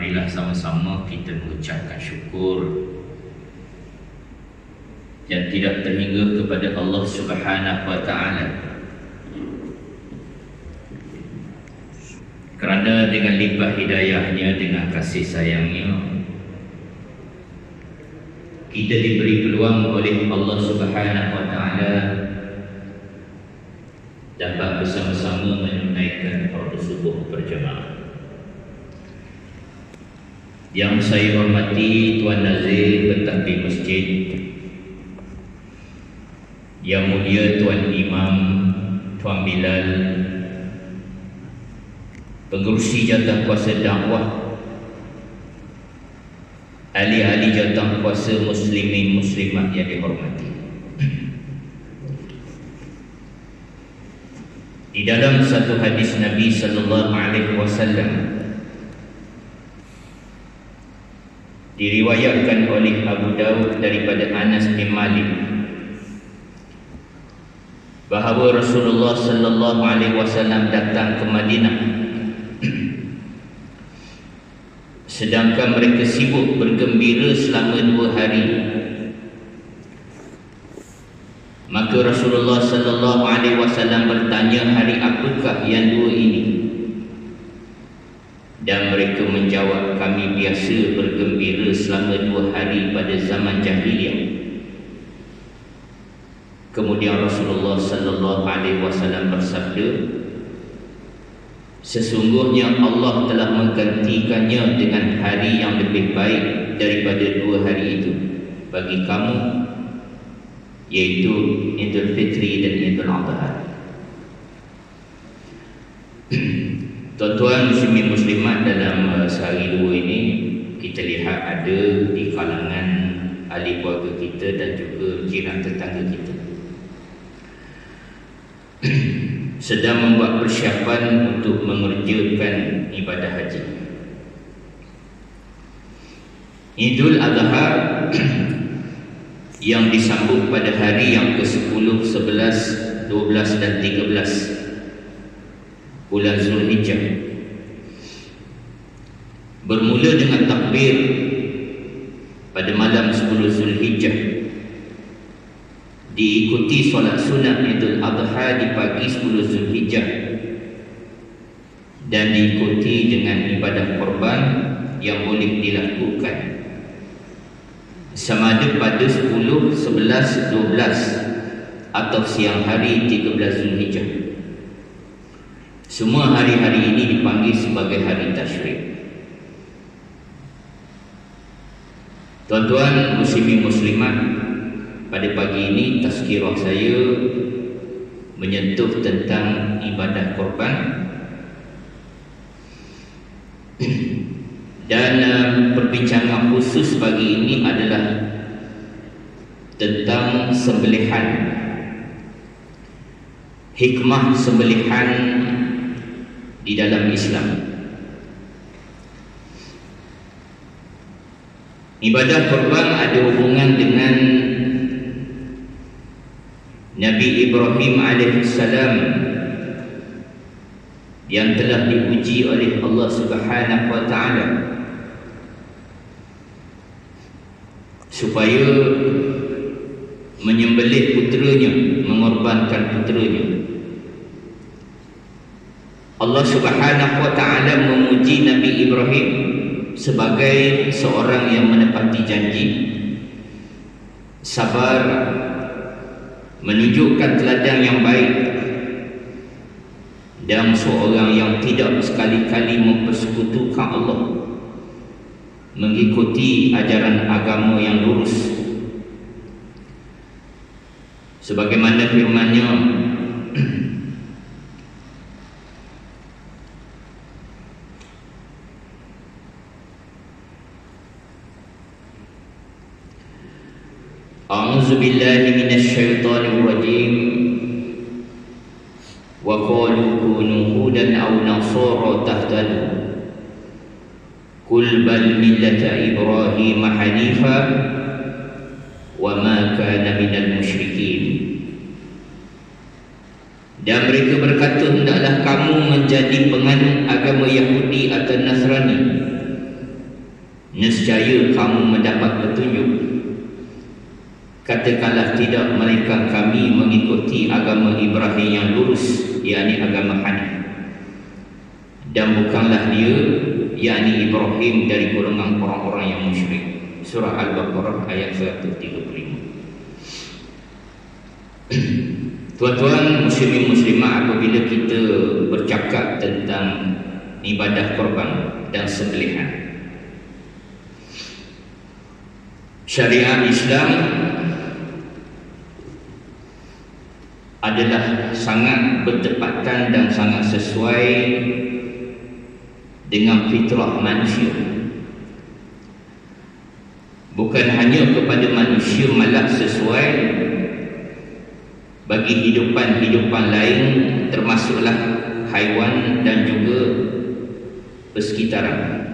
marilah sama-sama kita mengucapkan syukur yang tidak terhingga kepada Allah Subhanahu wa Ta'ala, kerana dengan limpah hidayahnya, dengan kasih sayangnya, kita diberi peluang oleh Allah Subhanahu wa Ta'ala dapat bersama-sama menunaikan fardu subuh berjamaah. Yang saya hormati Tuan Nazir Pentadbir Masjid, Yang Mulia Tuan Imam, Tuan Bilal, pengerusi jawatan kuasa dakwah, ahli-ahli jawatan kuasa muslimin muslimat yang dihormati. Di dalam satu hadis Nabi sallallahu alaihi wasallam diriwayatkan oleh Abu Daud daripada Anas bin Malik bahawa Rasulullah sallallahu alaihi wasallam datang ke Madinah sedangkan mereka sibuk bergembira selama 2 hari. Maka Rasulullah sallallahu alaihi wasallam bertanya, hari apakah yang 2 ini? Dan mereka menjawab, kami biasa bergembira selama 2 hari pada zaman jahiliyah. Kemudian Rasulullah sallallahu alaihi wasallam bersabda, sesungguhnya Allah telah menggantikannya dengan hari yang lebih baik daripada 2 hari itu bagi kamu, iaitu Idul Fitri dan Idul Adha. Tuan-tuan muslimin muslimat, dalam sehari 2 ini kita lihat ada di kalangan ahli keluarga kita dan juga jiran tetangga kita sedang membuat persiapan untuk mengerjakan ibadah haji. Idul Adha yang disambut pada hari yang ke-10, 11, 12 dan 13 bulan Zulhijjah, bermula dengan takbir pada malam 10 Zulhijjah, diikuti solat sunat Idul Adha di pagi 10 Zulhijjah, dan diikuti dengan ibadah korban yang boleh dilakukan sama ada pada 10, 11, 12 atau siang hari 13 Zulhijjah. Semua hari-hari ini dipanggil sebagai hari tasyrik. Tuan-tuan muslimin muslimat, pada pagi ini tazkirah saya menyentuh tentang ibadah korban dan perbincangan khusus pagi ini adalah tentang sembelihan, hikmah sembelihan di dalam Islam. Ibadah korban ada hubungan dengan Nabi Ibrahim alaihissalam yang telah diuji oleh Allah Subhanahu wa Ta'ala supaya menyembelih puteranya, mengorbankan puteranya. Allah Subhanahu wa Ta'ala memuji Nabi Ibrahim sebagai seorang yang menepati janji, sabar, menunjukkan teladan yang baik, dan seorang yang tidak sekali-kali mempersekutukan Allah, mengikuti ajaran agama yang lurus. Sebagaimana firman-Nya, A'udzu billahi minasy syaithanir rajim. Wa qalu kunu hudan aw nasara tahtadu. Qul bal millata Ibrahim hanifa wa ma kana minal musyrikin. Dan mereka berkata, hendaklah kamu menjadi penganut agama Yahudi atau Nasrani, nescaya kamu mendapat petunjuk. Katakanlah tidak, melainkan kami mengikuti agama Ibrahim yang lurus, yakni agama Hanif, dan bukanlah dia, yakni Ibrahim, dari golongan orang-orang yang musyrik. Surah Al-Baqarah ayat 135. Tuan-tuan muslimin muslimat, apabila kita bercakap tentang ibadah korban dan sembelihan, syariat Islam adalah sangat bertepatan dan sangat sesuai dengan fitrah manusia. Bukan hanya kepada manusia, malah sesuai bagi hidupan-hidupan lain, termasuklah haiwan dan juga persekitaran.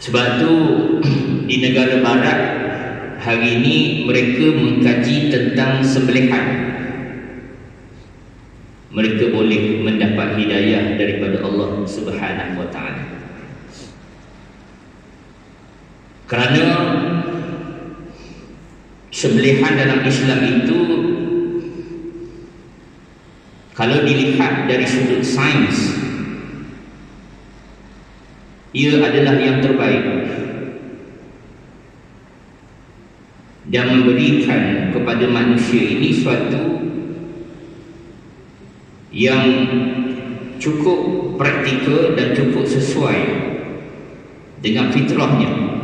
Sebab tu di negara barat hari ini mereka mengkaji tentang sembelihan. Mereka boleh mendapat hidayah daripada Allah Subhanahu wa taala. Kerana sembelihan dalam Islam itu, kalau dilihat dari sudut sains, ia adalah yang terbaik dan memberikan kepada manusia ini suatu yang cukup praktikal dan cukup sesuai dengan fitrahnya.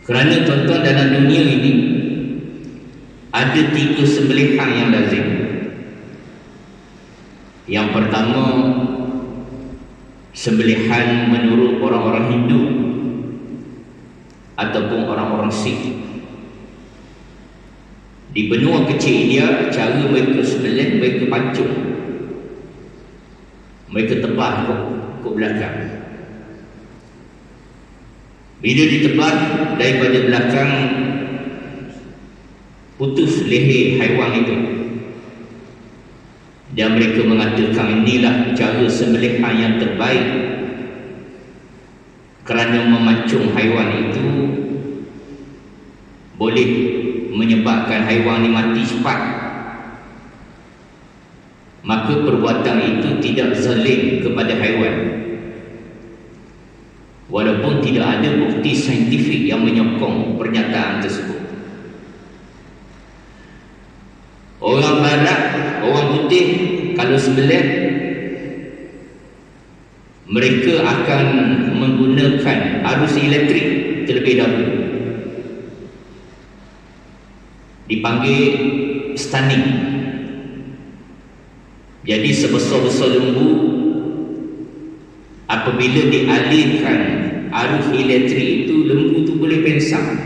Kerana tuan-tuan, dalam dunia ini ada 3 sembelihan yang lazim. Yang pertama, sembelihan menurut orang-orang Hindu ataupun orang-orang Sikh. Di benua kecil India, cara mereka sembelih, mereka pancung, mereka tebas ke belakang. Bila ditebas daripada belakang, putus leher haiwan itu, dan mereka mengatakan inilah cara sembelihan yang terbaik, kerana memancung haiwan itu boleh menyebabkan haiwan ini mati cepat. Maka perbuatan itu tidak zalim kepada haiwan, walaupun tidak ada bukti saintifik yang menyokong pernyataan tersebut. Orang barat, orang putih, kalau sembelih, mereka akan menggunakan arus elektrik terlebih dahulu, dipanggil stunning. Jadi sebesar-besar lembu, apabila dialihkan arus elektrik itu, lembu itu boleh pengsang.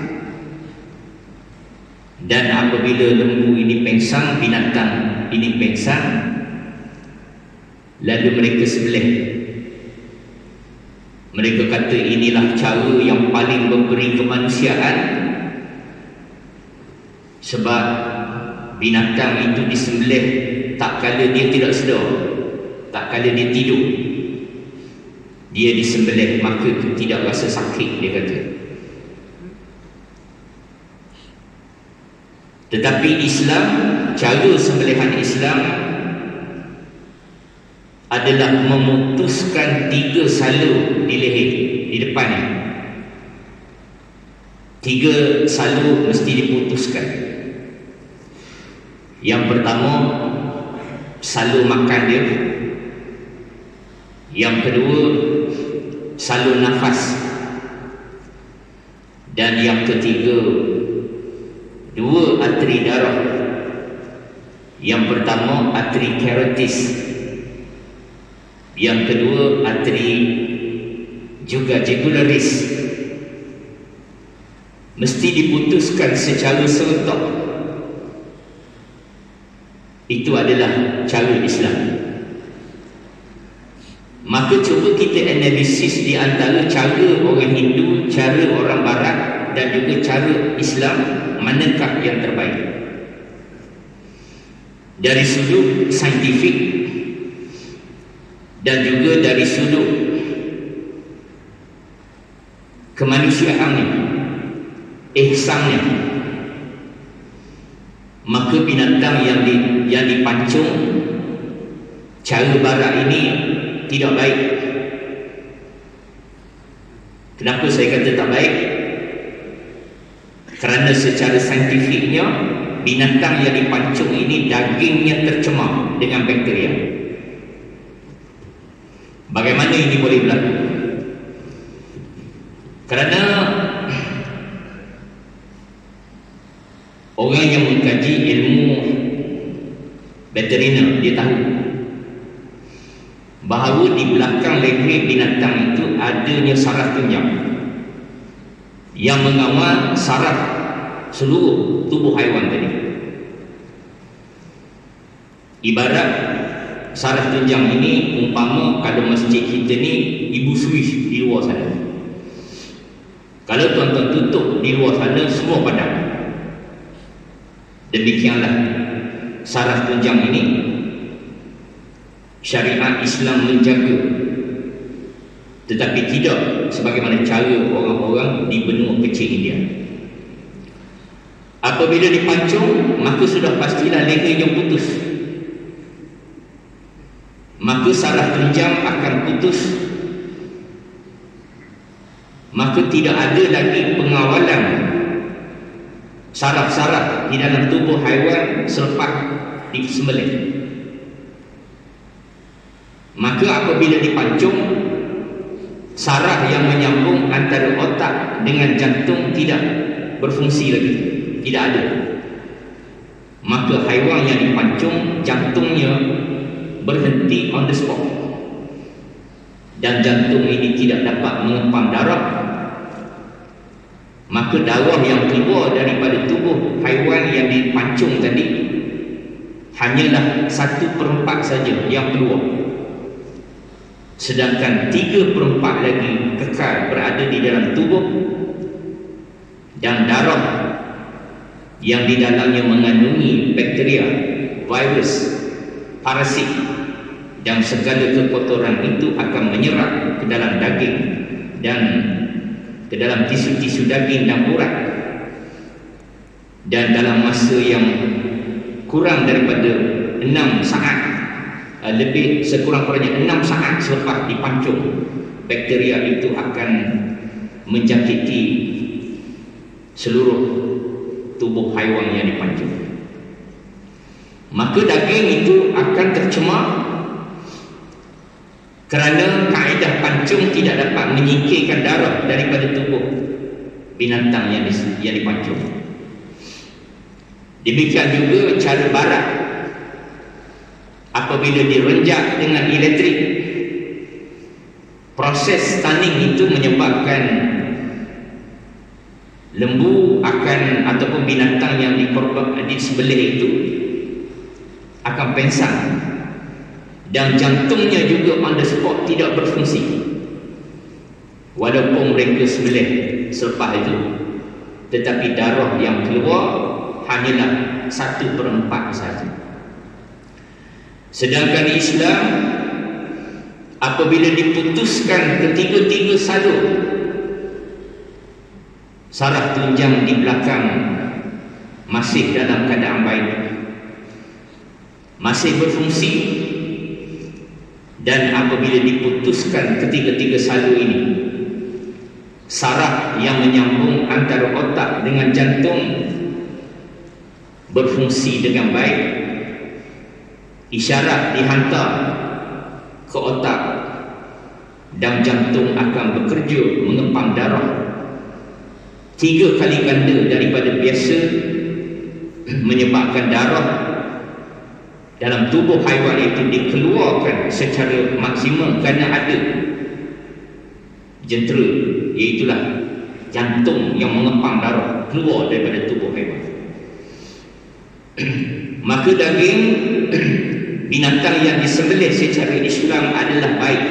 Dan apabila lembu ini pengsang, binatang ini pengsang, lalu mereka sembelih. Mereka kata inilah cara yang paling memberi kemanusiaan, sebab binatang itu disembelih tak kala dia tidak sedar, tak kala dia tidur, dia disembelih, maka tidak rasa sakit, dia kata. Tetapi Islam, cara sembelihan Islam adalah memutuskan 3 salur di leher, di depannya. 3 salur mesti diputuskan. Yang pertama, salur makan dia. Yang kedua, salur nafas. Dan yang ketiga, 2 arteri darah. Yang pertama, arteri carotis. Yang kedua, arteri juga jugularis. Mesti diputuskan secara serentak. Itu adalah cara Islam. Maka cuba kita analisis di antara cara orang Hindu, cara orang Barat dan juga cara Islam, manakah yang terbaik? Dari sudut saintifik, dan juga dari sudut kemanusiaannya, ihsannya, maka binatang yang dipancung cara barat ini tidak baik. Kenapa saya kata tak baik? Kerana secara saintifiknya binatang yang dipancung ini dagingnya tercemar dengan bakteria. Bagaimana ini boleh berlaku? Kerana orang yang mengkaji ilmu veteriner dia tahu bahawa di belakang leher binatang itu adanya saraf tunjang yang mengawal saraf seluruh tubuh haiwan tadi. Ibarat saraf tunjang ini umpama kalau masjid kita ni ibu Swiss di luar sana. Kalau tuan-tuan tutup di luar sana semua padam. Demikianlah saraf tunjang ini syariat Islam menjaga, tetapi tidak sebagaimana cara orang-orang di benua kecil India. Apabila dipancung, maka sudah pastilah lehernya putus, maka saraf tunjang akan putus, maka tidak ada lagi pengawalan saraf-saraf di dalam tubuh haiwan selepas disembelih. Maka apabila dipancung, saraf yang menyambung antara otak dengan jantung tidak berfungsi lagi, tidak ada. Maka haiwan yang dipancung jantungnya berhenti on the spot, dan jantung ini tidak dapat mengempam darah. Maka darah yang keluar daripada tubuh haiwan yang dipancung tadi hanyalah 1/4 saja yang keluar, sedangkan 3/4 lagi kekal berada di dalam tubuh, dan darah yang di dalamnya mengandungi bakteria, virus, parasit dan segala kekotoran itu akan menyerap ke dalam daging dan ke dalam tisu-tisu daging dan urat, dan dalam masa yang kurang daripada 6 saat, lebih sekurang-kurangnya 6 saat selepas dipancung, bakteria itu akan menjangkiti seluruh tubuh haiwan yang dipancung. Maka daging itu akan tercemar kerana kaedah pancung tidak dapat menyingkirkan darah daripada tubuh binatang yang dipancung. Demikian juga cara barat apabila direnjak dengan elektrik, proses stunning itu menyebabkan lembu ataupun binatang yang disembelih itu akan pengsan, dan jantungnya juga on the spot tidak berfungsi walaupun mereka sembelih selepas itu, tetapi darah yang keluar hanyalah 1/4 saja. Sedangkan Islam apabila diputuskan ketiga-tiga salur saraf tunjang di belakang masih dalam keadaan baik, masih berfungsi, dan apabila diputuskan ketiga-tiga salur ini, saraf yang menyambung antara otak dengan jantung berfungsi dengan baik, isyarat dihantar ke otak dan jantung akan bekerja mengempam darah 3 kali ganda daripada biasa, menyebabkan darah dalam tubuh haiwan itu dikeluarkan secara maksimum kerana ada jentera, iaitulah jantung yang mengempam darah keluar daripada tubuh haiwan. Maka daging binatang yang disembelih secara Islam adalah baik,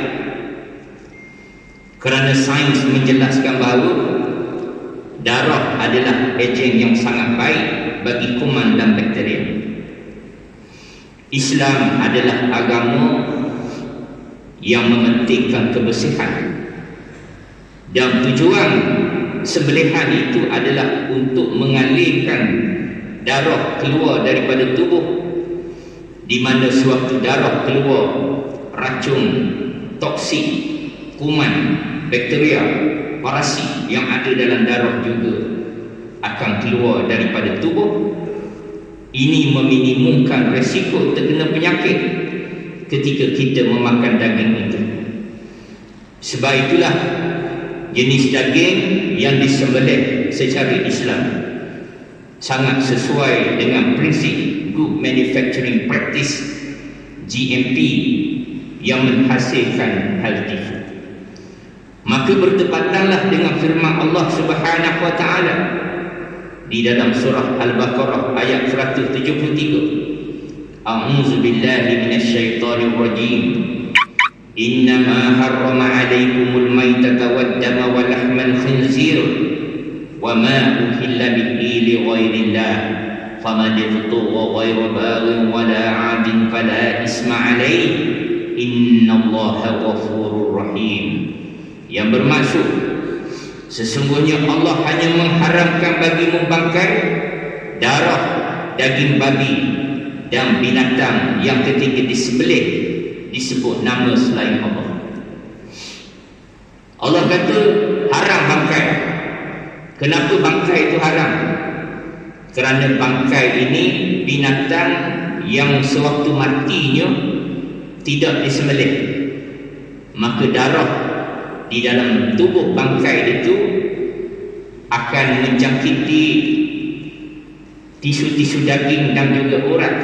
kerana sains menjelaskan bahawa darah adalah ejen yang sangat baik bagi kuman dan bakteria. Islam adalah agama yang mementingkan kebersihan. Dan tujuan sembelihan itu adalah untuk mengalirkan darah keluar daripada tubuh, di mana sewaktu darah keluar, racun, toksik, kuman, bakteria, parasit yang ada dalam darah juga akan keluar daripada tubuh. Ini meminimumkan resiko terkena penyakit ketika kita memakan daging itu. Sebab itulah jenis daging yang disembelih secara Islam sangat sesuai dengan prinsip Good Manufacturing Practice GMP yang menghasilkan healthy food. Maka bertepatanlah dengan firman Allah Subhanahu wa taala di dalam surah Al-Baqarah ayat 173. A'udzu billahi minasyaitonir rajim. Innama harrama 'alaikumul maitata wad-dama wa lahmal khinzir wa ma uhilla bihi li ghairillah faman yaftuwa ghayra baghin wa la 'adin fala isma 'alaihi innallaha ghafurur rahim. Yang bermaksud, sesungguhnya Allah hanya mengharamkan bagimu bangkai, darah, daging babi dan binatang yang ketika disembelih disebut nama selain Allah. Allah kata haram bangkai. Kenapa bangkai itu haram? Kerana bangkai ini binatang yang sewaktu matinya tidak disembelih, maka darah di dalam tubuh bangkai itu akan menjangkiti tisu-tisu daging dan juga urat,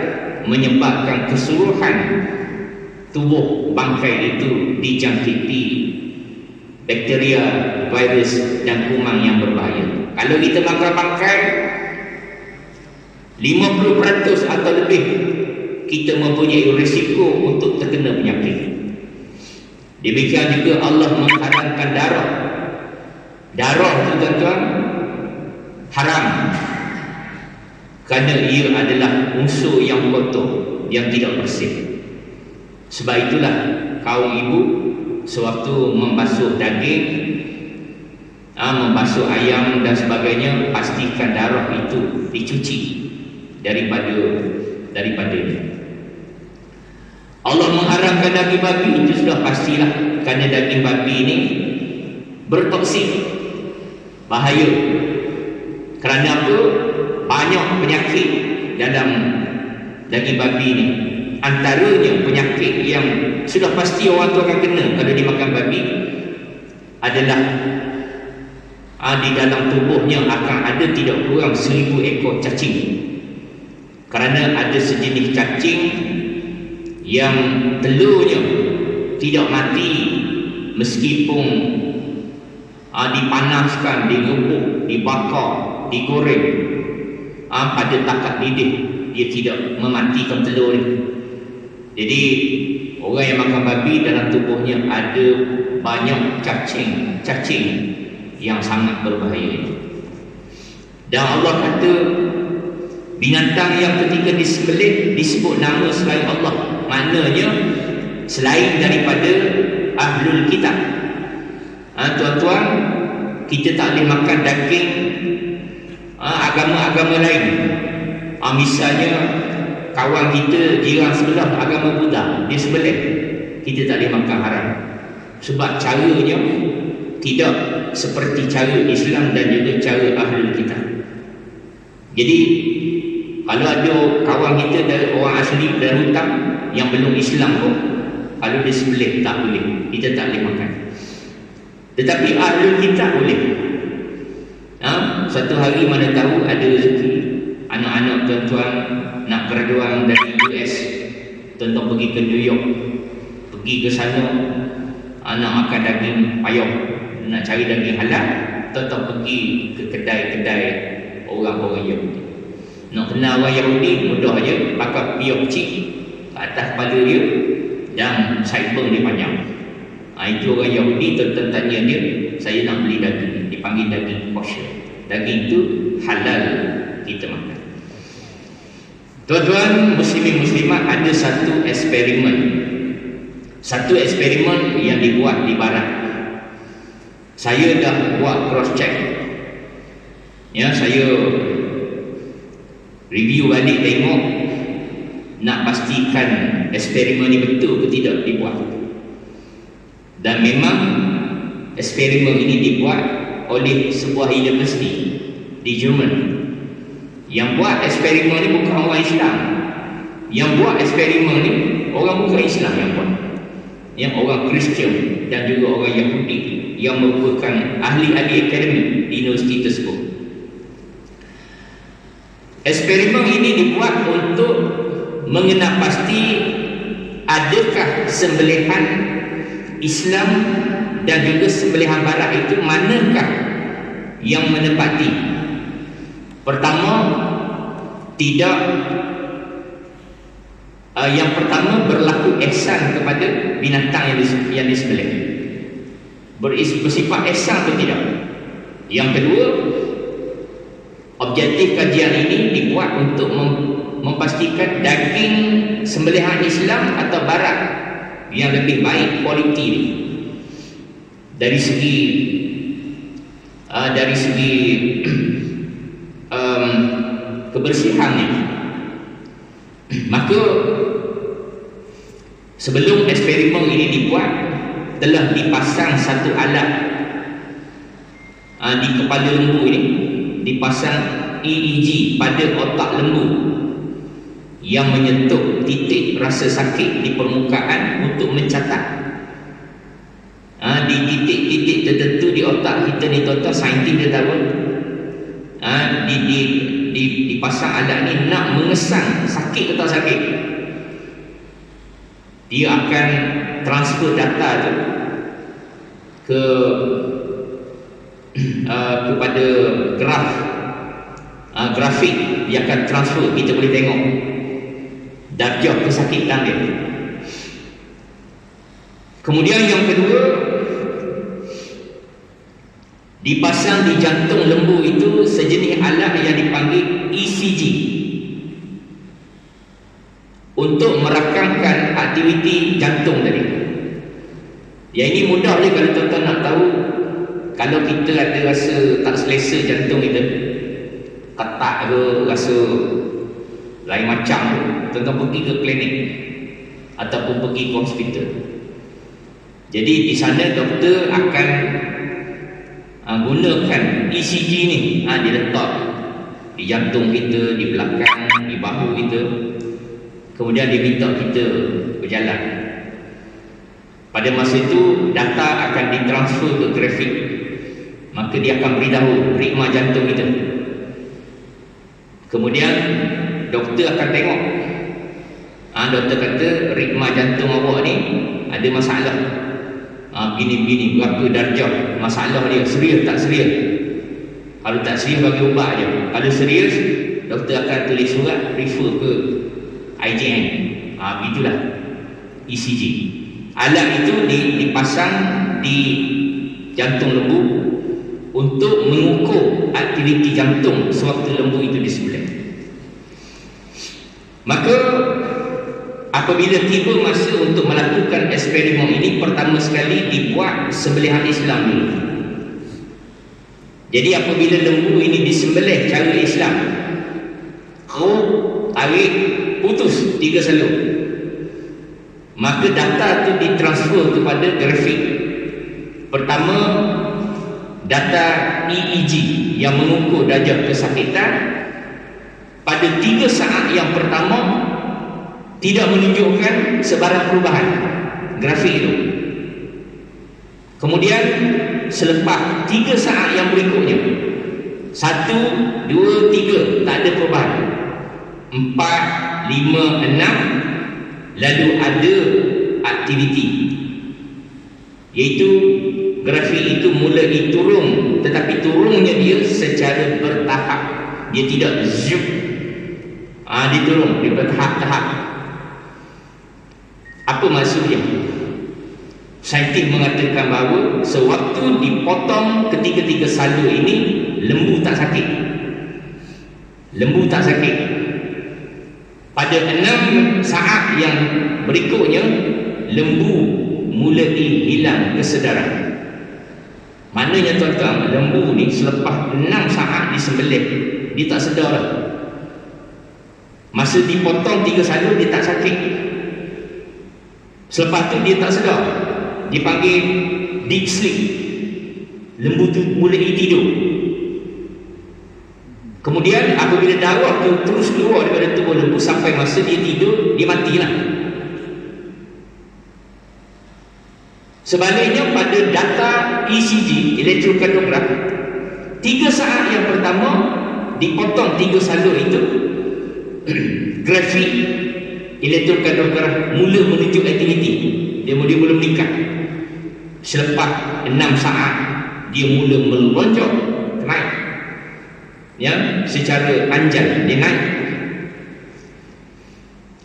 menyebabkan keseluruhan tubuh bangkai itu dijangkiti bakteria, virus dan kuman yang berbahaya. Kalau kita makan bangkai 50% atau lebih, kita mempunyai risiko untuk terkena penyakit. Demikian juga Allah mengharamkan darah. Darah itu tuan-tuan haram kerana ia adalah unsur yang kotor, yang tidak bersih. Sebab itulah kaum ibu sewaktu membasuh daging, membasuh ayam dan sebagainya, pastikan darah itu dicuci daripada Allah mengharamkan daging babi, itu sudah pastilah kerana daging babi ini bertoksik, bahaya. Kerana apa? Banyak penyakit dalam daging babi ini. Antaranya penyakit yang sudah pasti orang tu akan kena kalau dimakan babi adalah di dalam tubuhnya akan ada tidak kurang 1000 ekor cacing. Kerana ada sejenis cacing yang telurnya tidak mati meskipun dipanaskan, direbus, dibakar, digoreng pada takap lidah, dia tidak mematikan telur ni. Jadi orang yang makan babi dalam tubuhnya ada banyak cacing yang sangat berbahaya. Dan Allah kata binatang yang ketika disembelih disebut nama selain Allah, maknanya selain daripada ahlul kitab. Tuan-tuan, kita tak boleh makan daging agama-agama lain. Misalnya kawan kita jiran sebelah agama Buddha, dia sembelih, kita tak boleh makan, haram. Sebab caranya tidak seperti cara Islam dan juga cara ahlul kitab. Jadi kalau ada kawan kita dari orang asli dari hutan yang belum Islam pun, kalau dia sembelih tak boleh, kita tak boleh makan. Tetapi ahlul kitab boleh. Suatu hari mana tahu ada rezeki, anak-anak tuan-tuan nak graduan dari US, tuan-tuan pergi ke New York, pergi ke sana, nak makan daging payah, nak cari daging halal, tuan-tuan pergi ke kedai-kedai orang-orang Yahudi. Nak kenal orang Yahudi mudah aja, pakai piok kecil ke atas kepala dia dan sideburn dia panjang. Itu orang Yahudi, tuan-tuan tanya dia, saya nak beli daging, dipanggil daging kosher. Daging itu halal kita makan. Tuan-tuan muslimin muslimat, ada satu eksperimen Satu eksperimen yang dibuat di barat, saya dah buat cross check, ya, saya review balik tengok nak pastikan eksperimen ni betul ke tidak dibuat. Dan memang eksperimen ini dibuat oleh sebuah universiti di Jerman. Yang buat eksperimen ni bukan orang Islam. Yang buat eksperimen ni orang bukan Islam yang buat, yang orang Kristian dan juga orang Yahudi yang merupakan ahli-ahli akademik di universiti tersebut. Eksperimen ini dibuat untuk mengenal pasti adakah sembelihan Islam dan juga sembelihan barat itu manakah yang menepati. Pertama, tidak yang pertama berlaku ihsan kepada binatang yang disembelih, bersifat ihsan atau tidak. Yang kedua, objektif kajian ini dibuat untuk memastikan daging sembelihan Islam atau barat yang lebih baik kualiti ini dari segi kebersihannya. Maka sebelum eksperimen ini dibuat, telah dipasang satu alat di kepala lembu ini, dipasang EEG pada otak lembu yang menyentuh titik rasa sakit di permukaan untuk mencatat di titik-titik tertentu di otak kita ni. Tuan-tuan, saintis dia tahu dipasang alat ni nak mengesang sakit atau sakit. Dia akan transfer data tu kepada grafik. Dia akan transfer, kita boleh tengok darjah kesakitan dia. Kemudian yang kedua, dipasang di jantung lembu itu sejenis alat yang dipanggil ECG untuk merakamkan aktiviti jantung tadi. Yang ini mudah je kalau tuan-tuan nak tahu. Kalau kita ada rasa tak selesa jantung kita, ketak ke, rasa lain macam, tuan-tuan pergi ke klinik ataupun pergi ke hospital. Jadi di sana doktor akan gunakan ECG ni, diletak di jantung kita, di belakang, di bahu kita. Kemudian dia minta kita berjalan. Pada masa itu data akan ditransfer ke grafik. Maka dia akan beritahu ritma jantung kita. Kemudian doktor akan tengok. Doktor kata ritma jantung awak ni ada masalah. Begini-begini, berapa darjah masalah dia, serius tak serius. Kalau tak serius bagi ubat je. Kalau serius, doktor akan tulis surat refer ke IJN. Begitulah ECG. Alat itu dipasang di jantung lembu untuk mengukur aktiviti jantung sewaktu lembu itu disembelih. Maka apabila tiba masa untuk melakukan eksperimen ini, pertama sekali dibuat sembelihan Islam dulu. Jadi apabila lembu ini disembelih cara Islam, tarik, putus 3 salur, maka data itu ditransfer kepada grafik. Pertama, data EEG yang mengukur darjah kesakitan. Pada 3 saat yang pertama tidak menunjukkan sebarang perubahan grafik itu. Kemudian selepas 3 saat yang berikutnya, 1, 2, 3 tak ada perubahan. 4, 5, 6 lalu ada aktiviti, iaitu grafik itu mulai turun, tetapi turunnya dia secara bertahap. Dia tidak zoom, dia turun, dia bertahap-tahap. Apa maksudnya? Saintis mengatakan bahawa sewaktu dipotong ketiga-tiga salur ini, lembu tak sakit. Lembu tak sakit. Pada 6 saat yang berikutnya, lembu mulai hilang kesedaran. Maknanya tuan-tuan, lembu ni selepas 6 saat disembelih, dia tak sedar dah. Masa dipotong 3 salur dia tak sakit. Selepas tu dia tak sedar, dipanggil deep sleep. Lembu tu mulai tidur. Kemudian apabila darah tu terus keluar daripada tubuh lembu sampai masa dia tidur, dia matilah. Sebaliknya pada data ECG, elektrokardiograf, 3 saat yang pertama dipotong 3 salur itu, grafik elektrokardiograf mula menunjuk aktiviti. Dia mula meningkat. Selepas 6 saat dia mula melonjak naik, ya, secara anjal dia naik.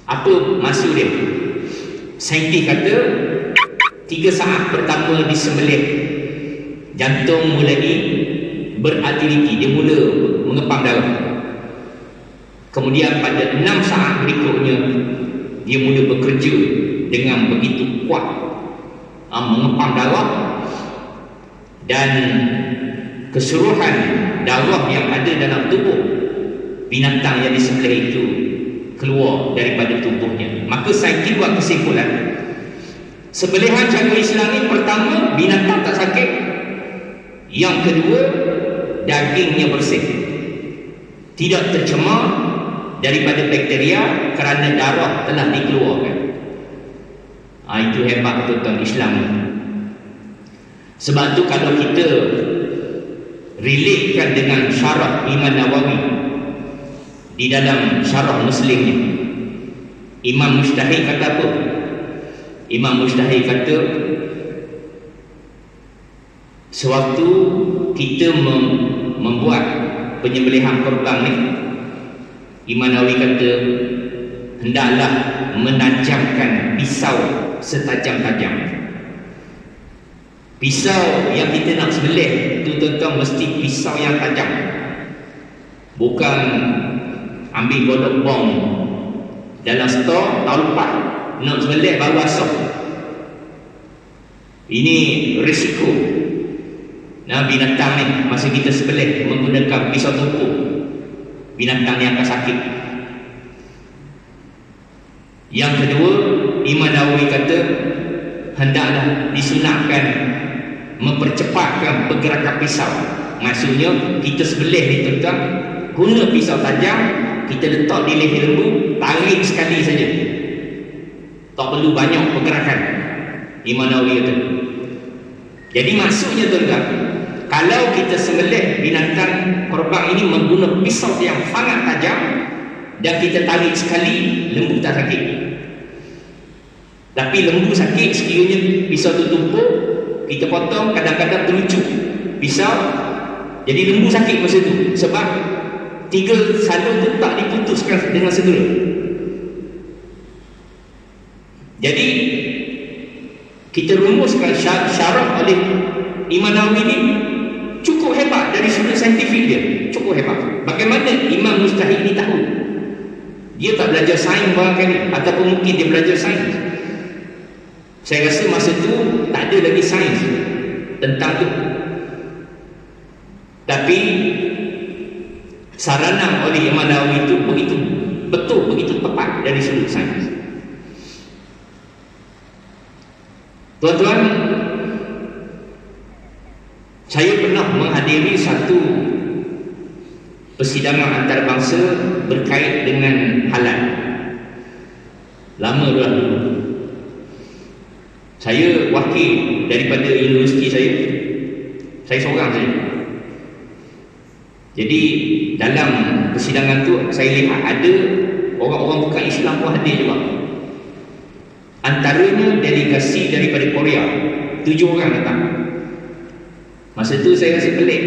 Apa maksud dia? Saintis kata 3 saat pertama disembelih, jantung mulai beraktiviti, dia mula mengepam darah. Kemudian pada 6 saat berikutnya dia mula bekerja dengan begitu kuat, mengepam darah, dan keseluruhan darah yang ada dalam tubuh binatang yang disembelih itu keluar daripada tubuhnya. Maka saintis buat kesimpulan, sembelihan cara Islam ni, pertama, binatang tak sakit. Yang kedua, dagingnya bersih, tidak tercemar daripada bakteria kerana darah telah dikeluarkan. Itu hebat tuan-tuan Islam. Sebab tu kalau kita relatekan dengan syarah Imam Nawawi di dalam syarah Muslim ni, Imam Mujtahid kata apa? Imam Mujtahid kata, sewaktu kita membuat penyembelihan korban ni, Imam Nawawi kata hendaklah menajamkan pisau setajam-tajam. Pisau yang kita nak sembelih tu tuan-tuan mesti pisau yang tajam, bukan ambil godok bom dalam stor tahun lepas nak sembelih baru asap. Ini risiko. Nah, binatang ni masa kita sembelih menggunakan pisau tumpuk, binatang ni akan sakit. Yang kedua, Imam Nawawi kata hendaklah disunatkan mempercepatkan pergerakan pisau. Maksudnya kita sembelih ni tuan-tuan, guna pisau tajam, kita letak di leher lembu, tarik sekali saja, tak perlu banyak pergerakan. Imam Nawawi kata. Jadi maksudnya tuan-tuan, kalau kita sembelih binatang korban ini menggunakan pisau yang sangat tajam dan kita tarik sekali, lembu tak sakit. Tapi lembu sakit sekiranya pisau tu tumpuk, kita potong, kadang-kadang terlucut pisau, jadi lembu sakit masa tu sebab 3 salur tu tak diputuskan dengan segera. Jadi kita rumuskan syarah oleh Imam Nawawi ni cukup hebat dari sudut saintifik dia, cukup hebat. Bagaimana Imam Mujtahid ni tahu? Dia tak belajar sains barangkali, ataupun mungkin dia belajar sains. Saya rasa masa tu tak ada lagi sains tentang tu. Tapi saranan oleh Imam Nawawi itu begitu betul, begitu tepat dari sudut sains. Tuan-tuan, saya pernah menghadiri satu persidangan antarabangsa berkait dengan halal. Lama dah dulu. Saya wakil daripada universiti saya seorang saja. Jadi dalam persidangan tu saya lihat ada orang-orang bukan Islam pun hadir juga. Antaranya delegasi daripada Korea, 7 orang datang. Masa tu saya rasa pelik.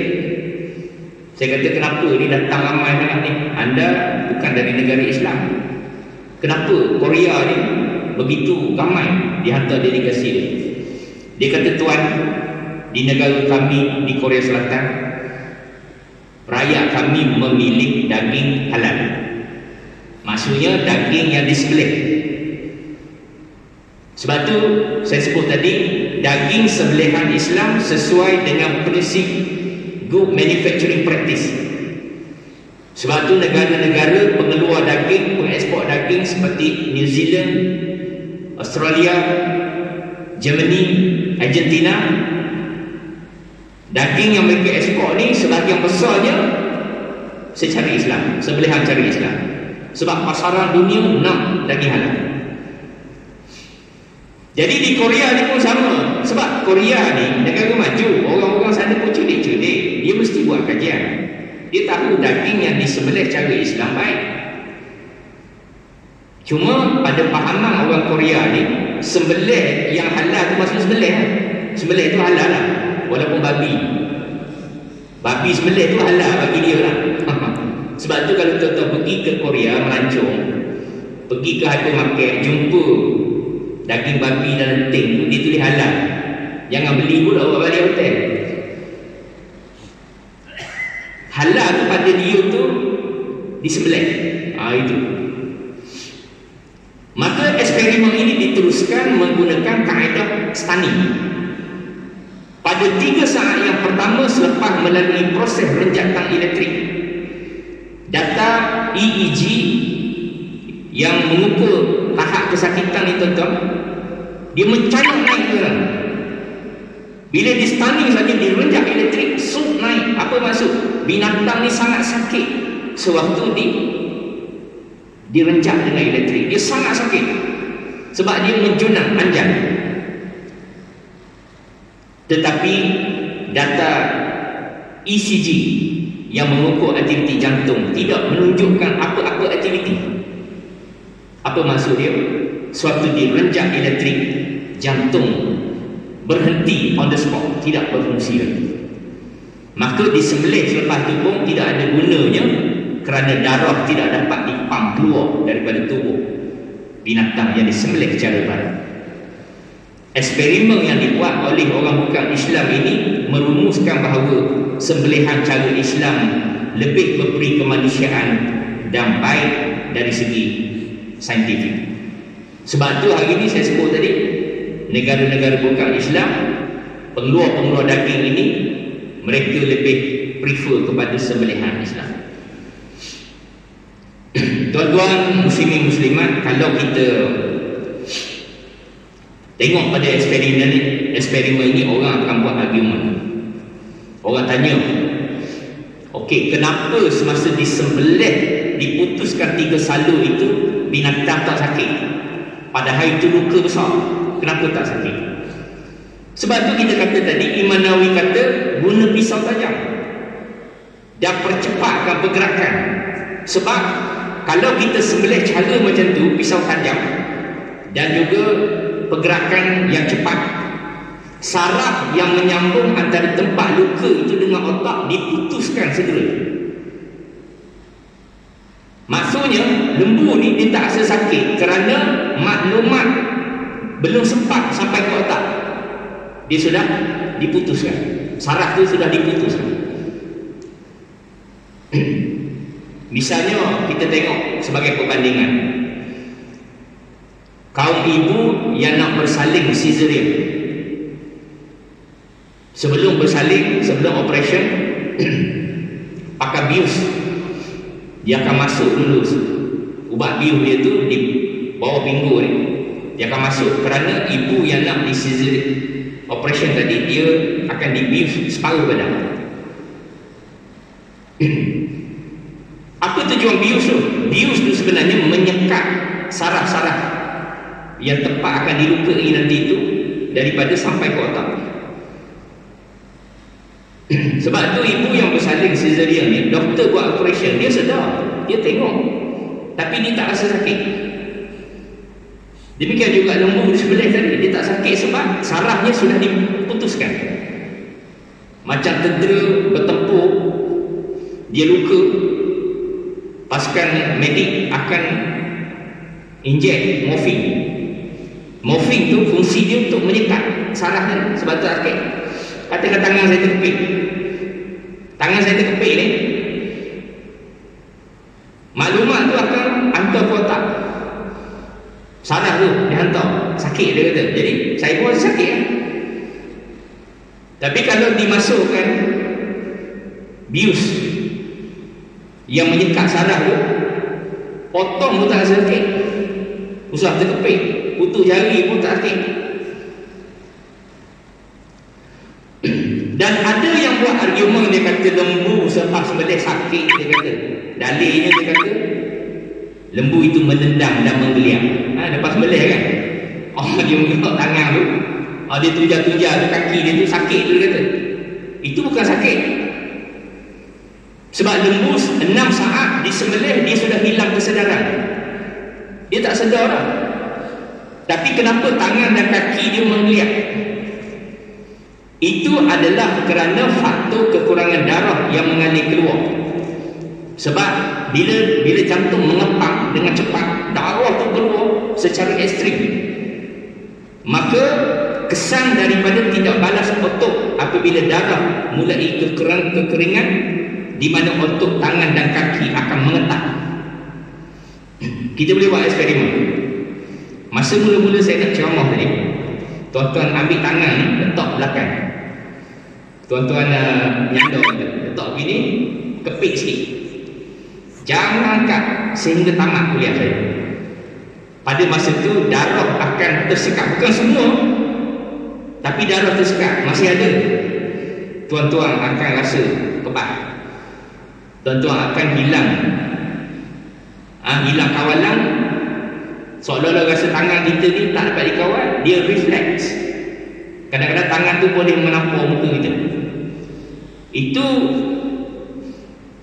Saya kata, kenapa ni datang ramai sangat ni? Anda bukan dari negara Islam. Kenapa Korea ni begitu ramai dihantar delegasi dia? Dia kata, tuan, di negara kami di Korea Selatan, rakyat kami memilih daging halal. Maksudnya daging yang disembelih. Sebab tu saya sebut tadi, daging sembelihan Islam sesuai dengan prinsip good manufacturing practice. Sebab tu negara-negara pengeluar daging, pengekspor daging seperti New Zealand, Australia, Germany, Argentina, daging yang mereka ekspor ni sebahagian besarnya secara Islam, sembelihan cara Islam. Sebab pasaran dunia nak daging halal. Jadi di Korea ni pun sama. Sebab Korea ni negara maju, orang-orang sana pun cerdik-cerdik. Dia mesti buat kajian. Dia tahu daging yang disembelih cara Islam baik. Cuma pada pahaman orang Korea ni, sembelih yang halal tu maksud sembelih lah. Sembelih tu halal lah. Walaupun babi sembelih tu halal bagi dia lah. Sebab tu kalau tuan-tuan pergi ke Korea, melancong, pergi ke hypermarket, jumpa daging babi dalam ting tu, dia tulis halal. Jangan beli pula bawa balik hotel. Halal tu pada dia tu disembelih. Itu. Maka eksperimen ini diteruskan menggunakan kaedah stunning. Pada 3 saat yang pertama selepas melalui proses renjatan elektrik, data EEG yang mengukur tahap kesakitan ni tuan-tuan, dia mencayang naik ke dalam. Bila di stunning saja, direnjak elektrik, sup naik. Apa maksud? Binatang ni sangat sakit sewaktu direnjak dengan elektrik. Dia sangat sakit sebab dia menjunang anjang. Tetapi data ECG yang mengukur aktiviti jantung tidak menunjukkan apa-apa aktiviti. Apa maksud dia? Suatu direnjak elektrik, jantung berhenti on the spot, tidak berfungsi lagi. Maka disembelih selepas itu pun tidak ada gunanya, kerana darah tidak dapat dipam keluar daripada tubuh binatang yang disembelih secara baik. Eksperimen yang dibuat oleh orang bukan Islam ini merumuskan bahawa sembelihan cara Islam lebih memberi kemanusiaan dan baik dari segi saintifik. Sebab tu hari ini saya sebut tadi, negara-negara bukan Islam, pengeluar-pengeluar daging ini, mereka lebih prefer kepada sembelihan Islam. Tuan-tuan muslimin muslimat, kalau kita tengok pada eksperimen ini, orang akan buat argument. Orang tanya, okey, kenapa semasa disembelih diputuskan 3 salur itu binatang tak sakit? Padahal itu luka besar. Kenapa tak sakit? Sebab tu kita kata tadi, Imam Nawawi kata guna pisau tajam dan percepatkan pergerakan. Sebab kalau kita sembelih cara macam tu, pisau tajam dan juga pergerakan yang cepat, saraf yang menyambung antara tempat luka itu dengan otak diputuskan segera. Maksudnya lembu ni dia tak rasa sakit kerana maklumat belum sempat sampai ke otak, dia sudah diputuskan, saraf tu sudah diputuskan. Misalnya kita tengok sebagai perbandingan, kaum ibu yang nak bersalin cesarean, sebelum bersalin, sebelum operation, pakai bius. Dia akan masuk dulu ubat bius dia tu di bawah pinggul ni, dia akan masuk kerana ibu yang nak di cesarean operation tadi, dia akan dibius separuh badan. Apa tujuan bius tu? Bius tu sebenarnya menyekat saraf-saraf yang tepat akan dilukai nanti itu daripada sampai ke otak. Sebab tu ibu yang bersalin cesarean ni, doktor buat operation, dia sedar, dia tengok, tapi dia tak rasa sakit. Demikian juga lembu di sebelah tadi, dia tak sakit sebab sarafnya sudah diputuskan. Macam tentera bertempur, dia luka, pasukan medik akan injek morfin. Morfin tu fungsi dia untuk menyekat sarafnya sebab tu sakit. Katakan tangan saya terkepit, tangan saya terkepit ni, maklumat tu akan hantar ke otak, saraf tu dihantar, sakit dia kata. Tapi kalau dimasukkan bius yang menyekat saraf tu, potong pun tak rasa sakit, usah terkepit, putus jari pun tak sakit. Dan ada yang buat argument, dia kata lembu selepas sembelih sakit. Dia kata dalilnya, dia kata lembu itu menendang dan menggeliat. Lepas sembelih kan, dia mengepak tangan tu, dia tujar-tujar tu kaki dia tu, sakit tu, dia kata itu bukan sakit. Sebab lembu 6 saat disembelih, dia sudah hilang kesedaran, dia tak sedar dah. Tapi kenapa tangan dan kaki dia menggeliat? Itu adalah kerana faktor kekurangan darah yang mengalir keluar. Sebab bila jantung mengepang dengan cepat, darah tu keluar secara ekstrim, maka kesan daripada tidak balas otot apabila darah mulai kekeringan, di mana otot tangan dan kaki akan mengetak. Kita boleh buat eksperimen. Masa mula-mula saya nak ceramah tadi, tuan-tuan ambil tangan ni, letak belakang, tuan-tuan nyandar, letak begini, kepit sikit, jangan angkat sehingga tamat kuliah saya. Pada masa tu darah akan tersekat, bukan semua, tapi darah tersekat masih ada. Tuan-tuan akan rasa kebal, tuan-tuan akan hilang kawalan, seolah-olah rasa tangan kita ni tak dapat dikawal, dia reflex. Kadang-kadang tangan tu boleh menampar muka kita. Itu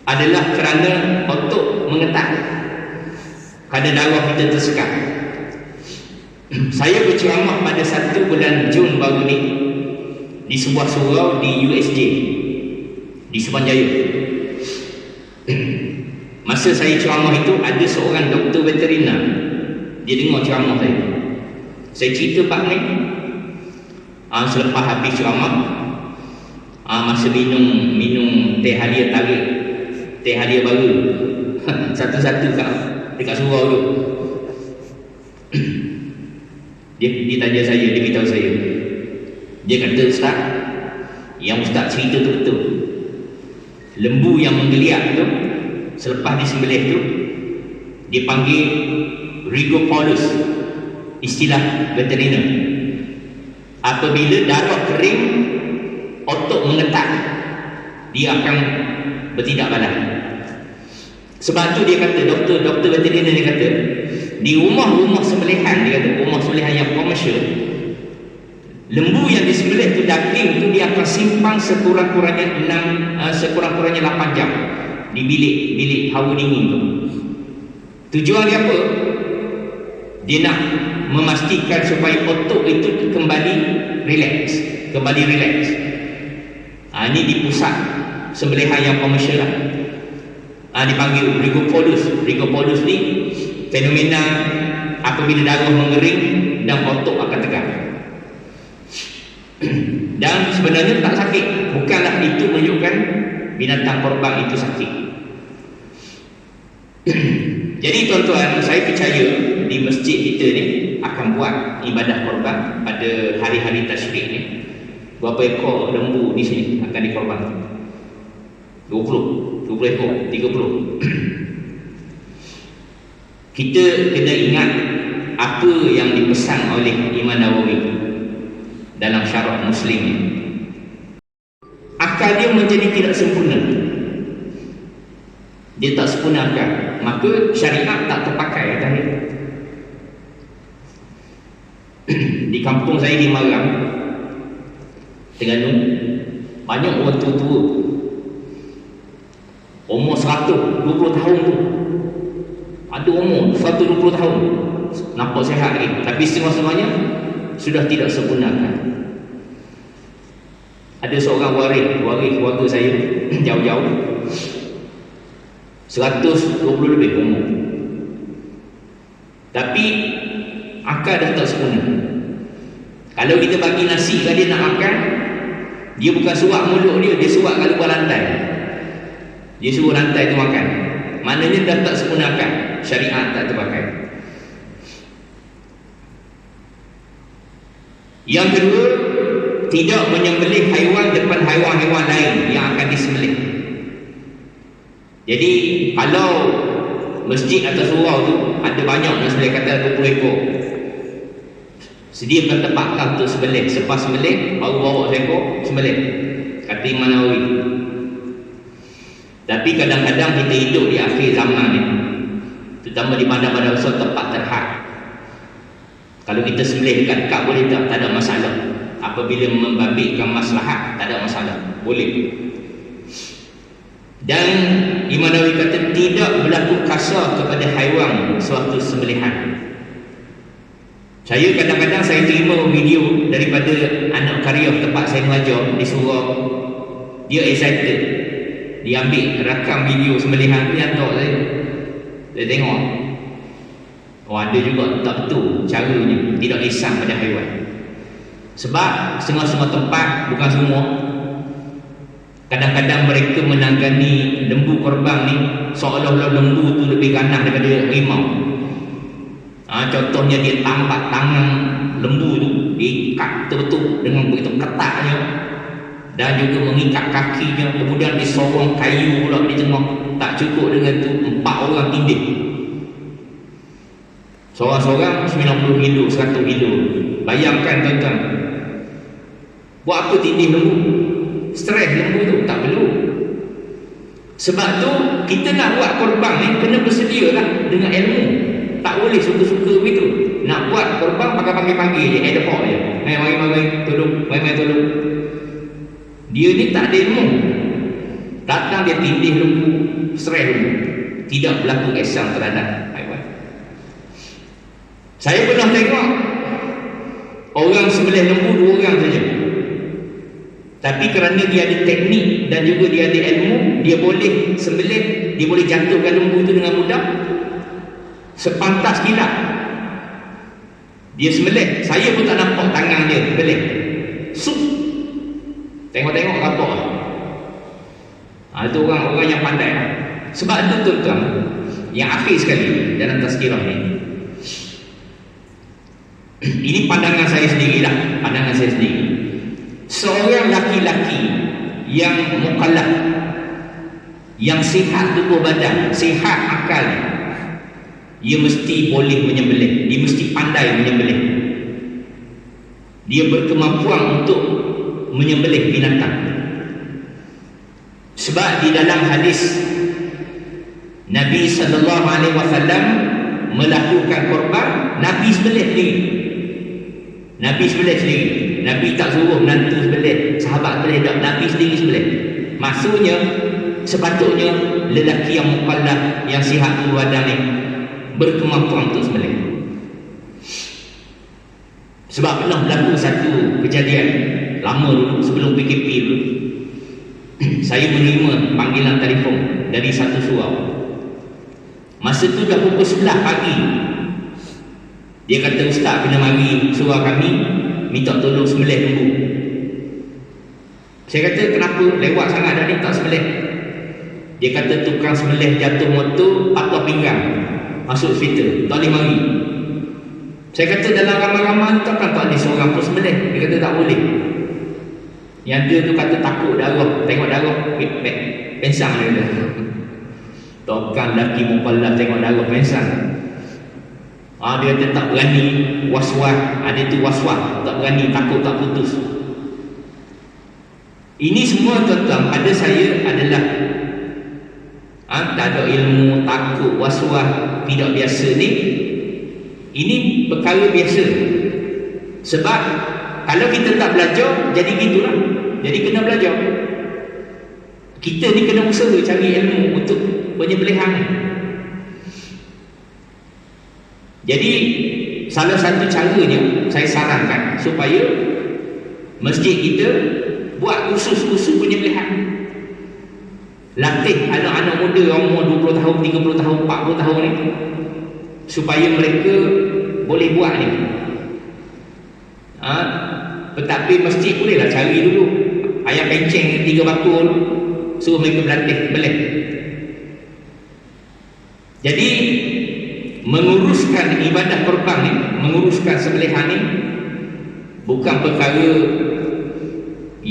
adalah kerana otot mengetak, kerana darah kita tersekat. Saya berceramah pada 1 bulan Jun baru ni di sebuah surau di USJ, di Subanjaya. Masa saya ceramah itu, ada seorang doktor veterina, dia dengar ceramah saya. Saya cerita bab ni. Selepas habis ceramah, masa minum teh halia tarik, teh halia baru satu-satu dekat surau tu, dia tanya saya, dia beritahu saya, dia kata, Ustaz, yang Ustaz cerita tu betul. Lembu yang menggeliat tu, selepas disembelih tu, dia panggil Rigopolus, istilah veterina. Apabila darah kering, otot mengetak, dia akan bertindak balas. Sebab tu dia kata, doktor veterina dia kata, di rumah-rumah sembelihan, dia kata rumah sembelihan yang komersial, lembu yang disembelih tu, daging tu dia akan simpan sekurang-kurangnya 8 jam di bilik hawa dingin tu. Tujuan dia apa? Dia nak memastikan supaya otot itu kembali relax. Ini di pusat sembelihan yang komersial lah. Dipanggil Rigopolus ni fenomena apabila darah mengering dan otot akan tegang. Dan sebenarnya tak sakit, bukanlah itu menunjukkan binatang korban itu sakit. Jadi tuan-tuan, saya percaya di masjid kita ni akan buat ibadah korban pada hari-hari tasyrik ni. Berapa ekor lembu di sini akan dikorbankan? 20 ekor, 30. Kita kena ingat apa yang dipesan oleh Imam Nawawi dalam syarah Muslim ni. Akal dia menjadi tidak sempurna, dia tak sempurna akal, maka syariat tak terpakai atas dia. Di kampung saya di Marang, Terengganu, banyak orang tua-tua umur 120 tahun tu, ada umur 120 tahun, nampak sihat lagi, tapi semua-semuanya sudah tidak sempurnakan. Ada seorang waris keluarga saya jauh-jauh 120 lebih umur, tapi akal dah tak sempurna. Kalau kita bagi nasi kat dia nak makan, dia bukan suap mulut dia suap kat luar lantai, dia suruh lantai tu makan. Maknanya dah tak sempurna akal, syariat tak terpakai. Yang kedua, tidak menyembelih haiwan depan haiwan-haiwan lain yang akan disembelih. Jadi kalau masjid atau surau tu ada banyak nak sembelih, kata 20 ekor, sediakan tempat kau untuk sembelih. Selepas sembelih baru bawa seekor sembelih, kata Imam Nawawi. Tapi kadang-kadang kita hidup di akhir zaman ni, terutama di bandar-bandar besar, tempat terhad. Kalau kita sembelih dekat-dekat boleh tak? Tak ada masalah. Apabila membabitkan maslahat, tak ada masalah, boleh. Dan Imam Nawawi kata tidak berlaku kasar kepada haiwan suatu sembelihan. Saya kadang-kadang saya terima video daripada anak karya tempat saya mengajar di surau. Dia excited, dia ambil rakam video sembelihan tu, hantar saya. Saya tengok, oh ada juga tak betul caranya, tidak ihsan pada haiwan. Sebab setengah-setengah tempat, bukan semua, kadang-kadang mereka menangani lembu korban ni seolah-olah lembu tu lebih ganas daripada harimau. Contohnya dia tampak tangan lembu tu, diikat betul-betul dengan begitu ketatnya, dan juga mengikat kakinya, kemudian disorong kayu pula di tengah. Tak cukup dengan tu, 4 orang tindih, seorang-seorang 90 kilo, 100 kilo. Bayangkan tuan-tuan, buat apa tindih lembu? Stres lembu tu? Tak perlu. Sebab tu kita nak buat korban ni kena bersedia lah dengan ilmu. Tak boleh suka-suka begitu. Nak buat korban pakai panggil-panggil je, ad hoc je. Mari tolong, mari tolong. Dia ni tak ada ilmu, datang dia tindih lembu, stres lembu. Tidak berlaku ihsan terhadap haiwan. Saya pernah tengok orang sembelih lembu 2 orang saja, tapi kerana dia ada teknik dan juga dia ada ilmu, dia boleh sembelih, dia boleh jatuhkan lembu itu dengan mudah, sepantas kilat. Dia sembelih, saya pun tak nampak tangan dia sembelih, sup, tengok-tengok rapat. Itu orang-orang yang pandai. Sebab itu tuan-tuan, yang akhir sekali dalam tazkirah ni, ini pandangan saya sendirilah, pandangan saya sendiri. Seorang laki-laki yang mukallaf, yang sihat tubuh badan, sihat akal, dia mesti boleh menyembelih, dia mesti pandai menyembelih. Dia berkemampuan untuk menyembelih binatang. Sebab di dalam hadis Nabi SAW melakukan korban, Nabi sembelih sendiri. Nabi sembelih sendiri. Nabi tak suruh menantu sembelih, sahabat sembelih, tak. Nabi sendiri sembelih. Maksudnya sepatutnya lelaki yang mukallaf, yang sihat tubuh badan ni berkemampuan untuk sembelih. Sebab pernah berlaku satu kejadian lama dulu, sebelum PKP dulu. Saya menerima panggilan telefon dari satu surau. Masa tu dah pukul 11 pagi. Dia kata, "Ustaz, kena mari surau kami, minta tolong sembelih lembu." Saya kata, "Kenapa? Lewat sangat dah ni, tak sembelih." Dia kata, "Tukang sembelih jatuh motor, patah pinggang, masuk hospital, tak boleh mari." Saya kata, "Dalam ramai-ramai takkan tak ada seorang pun sembelih?" Dia kata, "Tak boleh." Yang dia tu kata takut darah, tengok darah pensang dia kata. Takkan lelaki mukallaf tengok darah pensang. Dia kata tak berani, was-was. Ada tu was-was, tak berani, takut tak putus. Ini semua tuan-tuan pada saya adalah tak ada ilmu, takut, was-was, tidak biasa ni. Ini perkara biasa. Sebab kalau kita tak belajar, jadi gitulah. Jadi kena belajar. Kita ni kena usaha cari ilmu untuk penyembelihan. Jadi salah satu caranya saya sarankan supaya masjid kita buat khusus penyembelihan. Latih anak-anak muda yang umur 20 tahun, 30 tahun, 40 tahun ni, supaya mereka boleh buat ni. Pentadbir masjid bolehlah cari dulu ayam penceng 3 bakul, suruh mereka berlatih belah. Jadi menguruskan ibadah korban ni, menguruskan sembelihan ni bukan perkara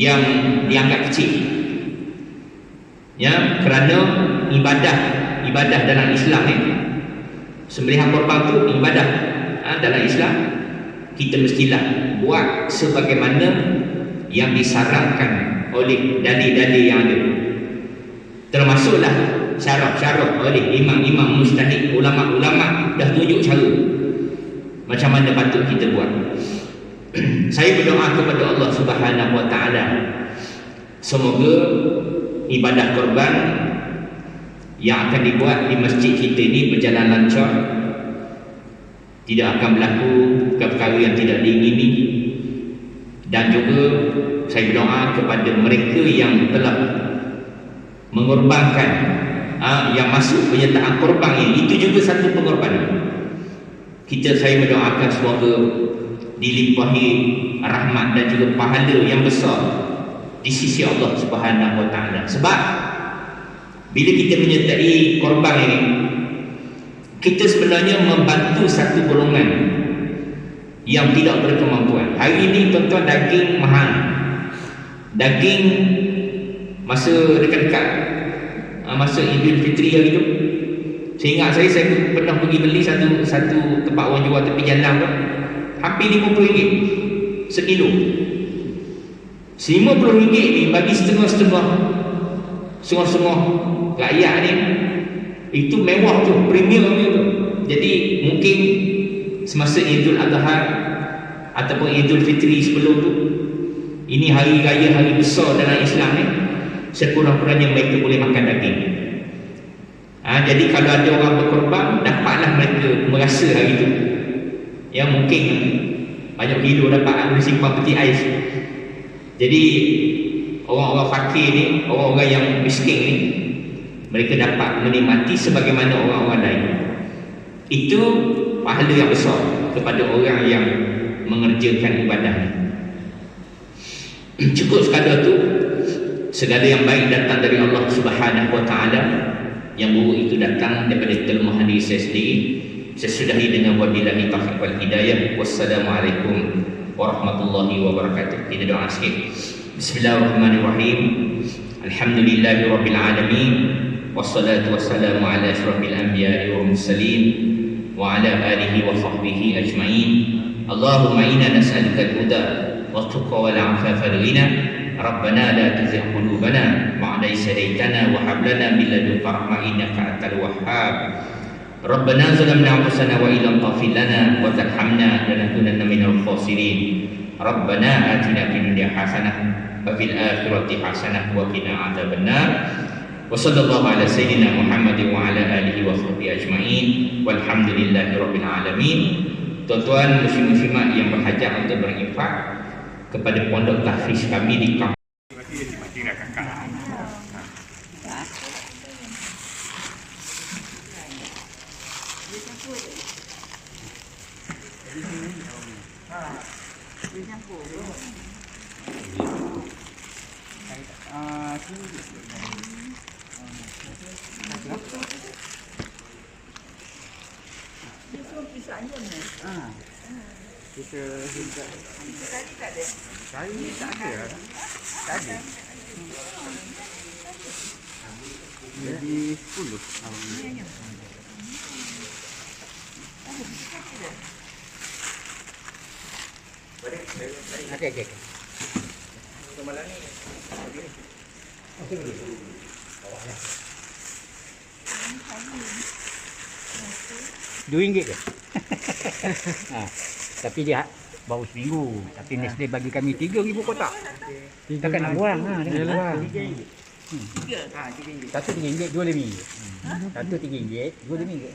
yang dianggap kecil. Ya, kerana ibadah dalam Islam ni, sembelihan korban tu ibadah dalam Islam. Kita mestilah buat sebagaimana yang disarankan oleh dalil-dalil yang ada. Termasuklah syarat-syarat oleh imam-imam mujtahid, ulama-ulama dah tunjuk cara macam mana patut kita buat. Saya berdoa kepada Allah Subhanahu Wa Taala, semoga ibadah korban yang akan dibuat di masjid kita ini berjalan lancar, tidak akan berlaku perkara yang tidak diingini. Dan juga saya berdoa kepada mereka yang telah mengorbankan, yang masuk penyertaan korban ini, itu juga satu pengorbanan. Saya mendoakan semoga dilimpahi rahmat dan juga pahala yang besar di sisi Allah Subhanahu Wa Taala. Sebab bila kita menyertai korban ini, kita sebenarnya membantu satu golongan yang tidak berkemampuan. Hari ini tuan-tuan, daging mahal. Daging masa dekat-dekat masa Idul Fitri hari tu, saya ingat saya pernah pergi beli satu tempat orang jual tepi jalan tu, hampir RM50 sekilo. RM50 ni bagi setengah-setengah rakyat ni, itu mewah tu, premium tu. Jadi mungkin semasa Idul Adha ataupun Idul Fitri sebelum tu, ini hari raya, hari besar dalam Islam ni, sekurang-kurangnya mereka boleh makan daging. Jadi kalau ada orang berkorban, dapatlah mereka merasa hari itu. Ya, mungkin banyak kilo dapat, boleh simpan peti ais. Jadi orang-orang fakir ni, orang-orang yang miskin ni, mereka dapat menikmati sebagaimana orang-orang lain. Itu pahala yang besar kepada orang yang mengerjakan ibadah ni. Cukup sekadar tu, segala yang baik datang dari Allah Subhanahu Wa Taala, yang buruk itu datang daripada kelemahan diri saya sendiri. Saya sudahi dengan wabillahi taufiq wal hidayah. Wassalamualaikum warahmatullahi wabarakatuh. Kita doa sikit. Bismillahirrahmanirrahim. Alhamdulillahirabbil alamin. Wassalatu wassalamu ala asyrafil anbiya'i wal mursalin wa ala alihi wa sahbihi ajma'in. Allahumma inna nas'aluka al-huda wat-tuqa wal 'afafa wal ghina. Rabbana la tuzigh qulubana ba'da idh hadaytana wa hab lana min ladunka rahmah innaka antal wahhab. Rabbana zalamna anfusana wa illam taghfir lana wa tarhamna lanakunanna minal khasirin. Rabbana atina fid dunya hasanah wa fil akhirati hasanah wa qina adzabannar. Wa sallallahu ala sayyidina Muhammad wa ala alihi wa sahbihi ajma'in. Walhamdulillahirabbil alamin. Tuan-tuan muslim-muslimat yang berhajat untuk berinfak kepada pondok tahfiz kami di kampung. Kita hintar. Tadi tak ada. Hari ni tak ada. Tadi. Jadi 10. Okey. Malam ni. Okey. Bawahlah. RM2 ke? Tapi dia baru seminggu. Tapi Nestle bagi kami 3,000 kotak. Takkan nak buang dengan buang. Satu RM3, dua RM5. Satu RM3, dua RM5.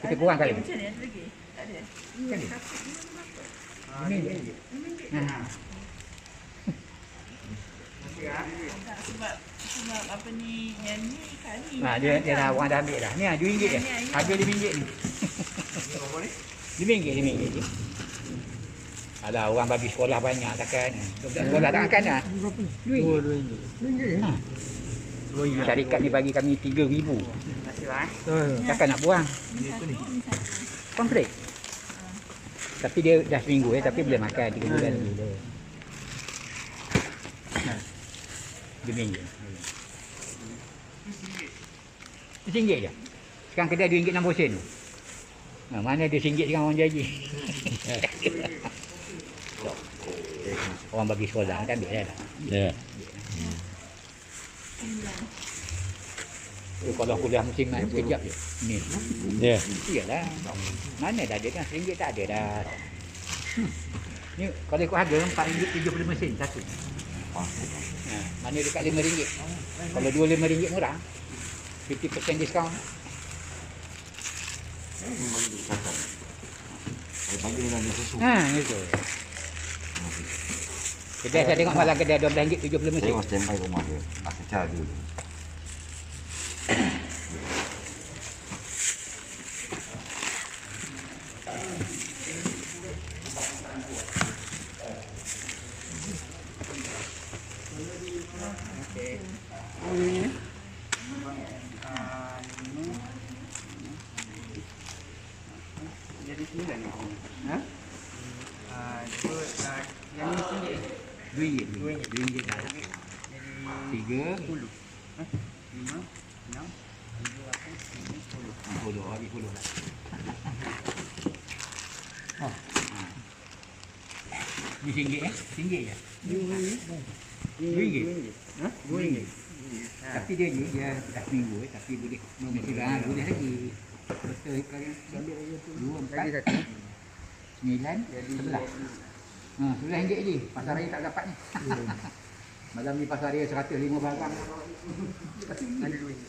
Kita kurang kali. Macam ni ada lagi? Tak ada. RM5. Sebab apa ni, yang ni kali. Dia dah orang dah ambil dah. Ni RM2 dah. Harga RM5 ni. RM5 je. Alah, orang bagi sekolah banyak takkan. Sekolah tak akan dah. RM2. Syarikat ni bagi kami 3,000. Takkan nak buang. Komplit. Tapi dia dah seminggu tapi boleh makan 3 bulan dulu. RM2. RM1 je. Sekarang kedai RM2.60. Mana ada RM1 sekarang orang janji. Orang bagi sekolah kan ambil dah. Ya. Kalau kuliah musiman sekejap je. Ni. Ya. Iyalah. Mana dah ada kan RM1 tak ada dah. Ni kalau ikut harga RM4.70 mesin satu. Mana dekat RM5. Kalau dua RM5 murah. 50% diskaun. Itu. Kedai saya tengok malam kedai RM12.70 mesin. Tengok standby rumah dia. Nak charge dulu. Jadi sembilan ni. Ha? Yang ni RM2. RM2 dah. Jadi 3, 10. 5, 6, 10. Hari 10 lah. Oh. Ni RM1 RM1 je. RM2. Ha? RM2. Tapi dia ni dia dah seminggu tapi boleh boleh lagi. Betul kali ambil aja tu. 2 4 9 11. RM11 je. Pasar raya tak dapat ni. Malam ni pasar raya 105 barang. Ada duit tu